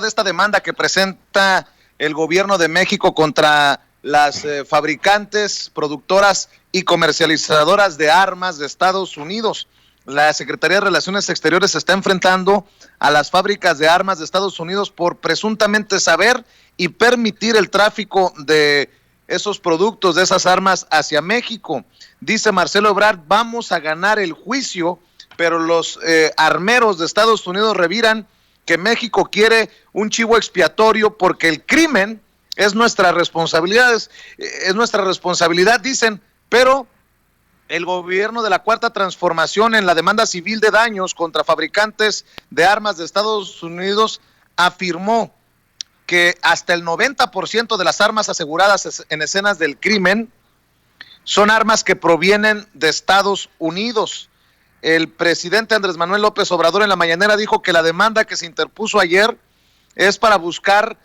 de esta demanda que presenta el gobierno de México contra las fabricantes, productoras y comercializadoras de armas de Estados Unidos. La Secretaría de Relaciones Exteriores se está enfrentando a las fábricas de armas de Estados Unidos por presuntamente saber y permitir el tráfico de esos productos, de esas armas hacia México. Dice Marcelo Ebrard, vamos a ganar el juicio, pero los armeros de Estados Unidos reviran que México quiere un chivo expiatorio porque el crimen es nuestra responsabilidad, dicen, pero el gobierno de la Cuarta Transformación en la demanda civil de daños contra fabricantes de armas de Estados Unidos afirmó que hasta el 90% de las armas aseguradas en escenas del crimen son armas que provienen de Estados Unidos. El presidente Andrés Manuel López Obrador en la mañanera dijo que la demanda que se interpuso ayer es para buscar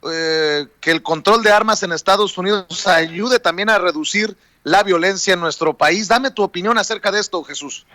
que el control de armas en Estados Unidos ayude también a reducir la violencia en nuestro país. Dame tu opinión acerca de esto, Jesús.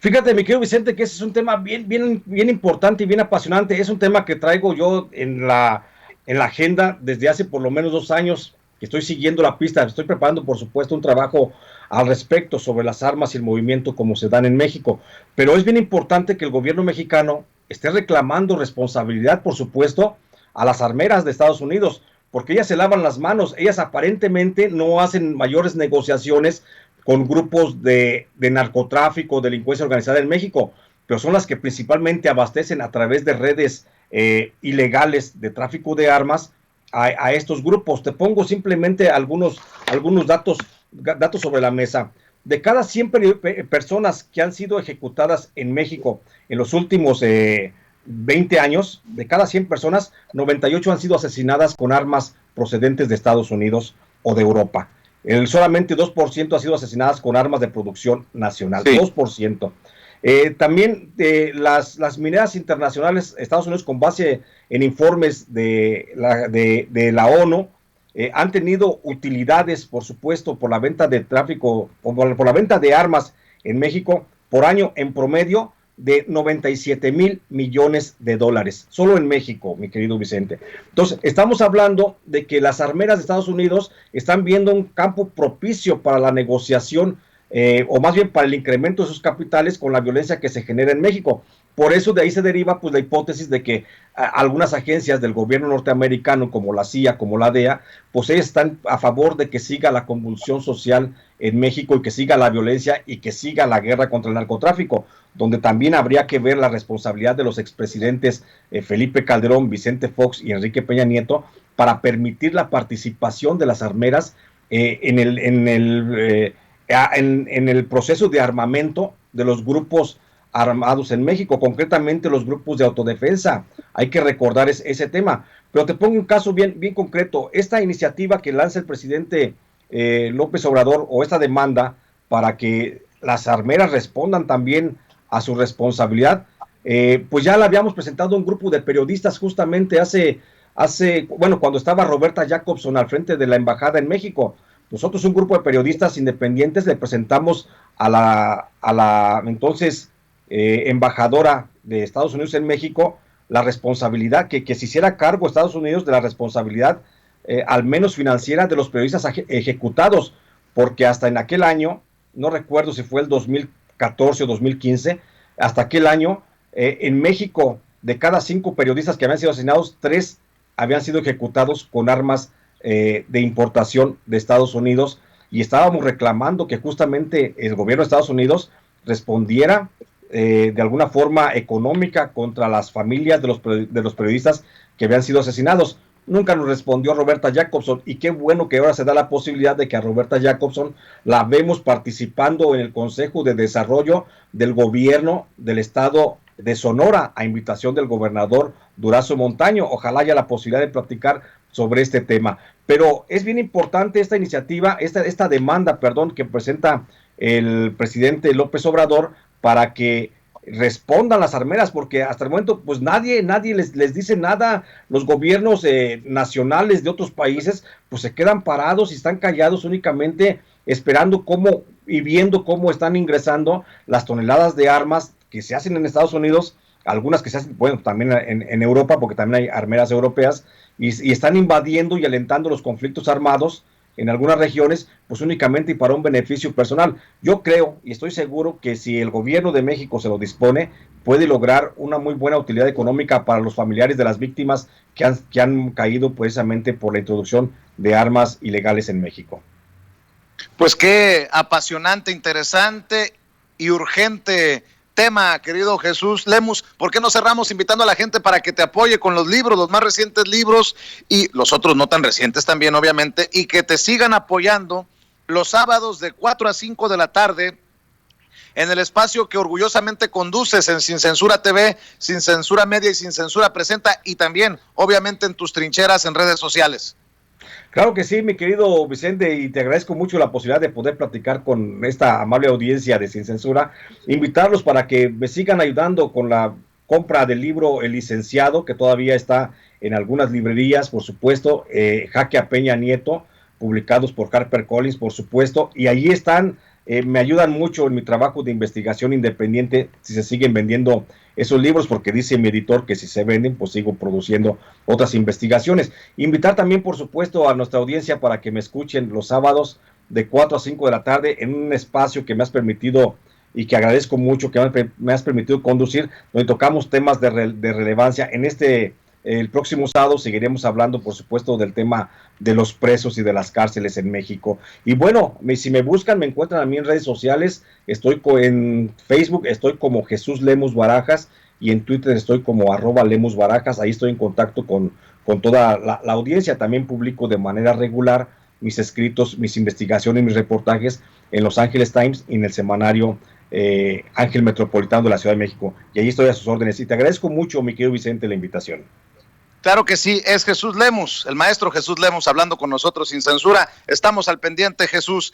Fíjate, mi querido Vicente, que ese es un tema bien importante y bien apasionante. Es un tema que traigo yo en la agenda desde hace por lo menos 2 años, que estoy siguiendo la pista. Estoy preparando, por supuesto, un trabajo al respecto sobre las armas y el movimiento como se dan en México. Pero es bien importante que el gobierno mexicano esté reclamando responsabilidad, por supuesto, a las armeras de Estados Unidos, porque ellas se lavan las manos. Ellas aparentemente no hacen mayores negociaciones con grupos de narcotráfico, delincuencia organizada en México, pero son las que principalmente abastecen a través de redes ilegales de tráfico de armas a estos grupos. Te pongo simplemente algunos datos sobre la mesa. De cada 100 personas que han sido ejecutadas en México en los últimos 20 años, de cada 100 personas, 98 han sido asesinadas con armas procedentes de Estados Unidos o de Europa. Solamente 2% ha sido asesinadas con armas de producción nacional, sí. 2%. También las mineras internacionales, Estados Unidos, con base en informes de la ONU, han tenido utilidades, por supuesto, por la venta de tráfico, por la venta de armas en México, por año en promedio, de 97,000 millones de dólares, solo en México, mi querido Vicente. Entonces, estamos hablando de que las armeras de Estados Unidos están viendo un campo propicio para la negociación, o más bien para el incremento de sus capitales con la violencia que se genera en México. Por eso de ahí se deriva pues la hipótesis de que algunas agencias del gobierno norteamericano, como la CIA, como la DEA, pues ellas están a favor de que siga la convulsión social en México y que siga la violencia y que siga la guerra contra el narcotráfico, donde también habría que ver la responsabilidad de los expresidentes Felipe Calderón, Vicente Fox y Enrique Peña Nieto para permitir la participación de las armeras en el proceso de armamento de los grupos armados en México, concretamente los grupos de autodefensa. Hay que recordar ese tema. Pero te pongo un caso bien concreto. Esta iniciativa que lanza el presidente López Obrador, o esta demanda para que las armeras respondan también a su responsabilidad, pues ya la habíamos presentado a un grupo de periodistas justamente cuando estaba Roberta Jacobson al frente de la embajada en México. Nosotros, un grupo de periodistas independientes, le presentamos a la entonces embajadora de Estados Unidos en México la responsabilidad, que se hiciera cargo Estados Unidos de la responsabilidad al menos financiera de los periodistas ejecutados, porque hasta en aquel año, no recuerdo si fue el 2014 o 2015, hasta aquel año, en México, de cada 5 periodistas que habían sido asesinados, 3 habían sido ejecutados con armas de importación de Estados Unidos, y estábamos reclamando que justamente el gobierno de Estados Unidos respondiera de alguna forma económica contra las familias de los periodistas que habían sido asesinados. Nunca nos respondió Roberta Jacobson, y qué bueno que ahora se da la posibilidad de que a Roberta Jacobson la vemos participando en el Consejo de Desarrollo del Gobierno del Estado de Sonora, a invitación del gobernador Durazo Montaño. Ojalá haya la posibilidad de platicar sobre este tema. Pero es bien importante esta iniciativa, esta demanda, que presenta el presidente López Obrador para que respondan las armeras, porque hasta el momento pues nadie les dice nada. Los gobiernos nacionales de otros países pues se quedan parados y están callados, únicamente esperando cómo y viendo cómo están ingresando las toneladas de armas que se hacen en Estados Unidos, algunas que se hacen, bueno, también en Europa, porque también hay armeras europeas, y están invadiendo y alentando los conflictos armados en algunas regiones, pues únicamente y para un beneficio personal. Yo creo y estoy seguro que si el gobierno de México se lo dispone, puede lograr una muy buena utilidad económica para los familiares de las víctimas que han caído precisamente por la introducción de armas ilegales en México. Pues qué apasionante, interesante y urgente tema, querido Jesús Lemus. ¿Por qué no cerramos invitando a la gente para que te apoye con los libros, los más recientes libros y los otros no tan recientes también, obviamente, y que te sigan apoyando los sábados de 4 a 5 de la tarde en el espacio que orgullosamente conduces en Sin Censura TV, Sin Censura Media y Sin Censura Presenta, y también, obviamente, en tus trincheras en redes sociales? Claro que sí, mi querido Vicente, y te agradezco mucho la posibilidad de poder platicar con esta amable audiencia de Sin Censura, invitarlos para que me sigan ayudando con la compra del libro El Licenciado, que todavía está en algunas librerías, por supuesto, Jaque a Peña Nieto, publicados por HarperCollins, por supuesto, y allí están, me ayudan mucho en mi trabajo de investigación independiente, si se siguen vendiendo esos libros, porque dice mi editor que si se venden, pues sigo produciendo otras investigaciones. Invitar también, por supuesto, a nuestra audiencia para que me escuchen los sábados de 4 a 5 de la tarde en un espacio que me has permitido y que agradezco mucho, que me has permitido conducir, donde tocamos temas de relevancia. El próximo sábado seguiremos hablando, por supuesto, del tema de los presos y de las cárceles en México. Y bueno, si me buscan, me encuentran a mí en redes sociales. Estoy en Facebook, estoy como Jesús Lemus Barajas, y en Twitter estoy como @Lemus Barajas. Ahí estoy en contacto con toda la audiencia. También publico de manera regular mis escritos, mis investigaciones, mis reportajes en Los Ángeles Times y en el semanario Ángel Metropolitano de la Ciudad de México. Y ahí estoy a sus órdenes. Y te agradezco mucho, mi querido Vicente, la invitación. Claro que sí, es Jesús Lemus, el maestro Jesús Lemus hablando con nosotros sin censura. Estamos al pendiente, Jesús.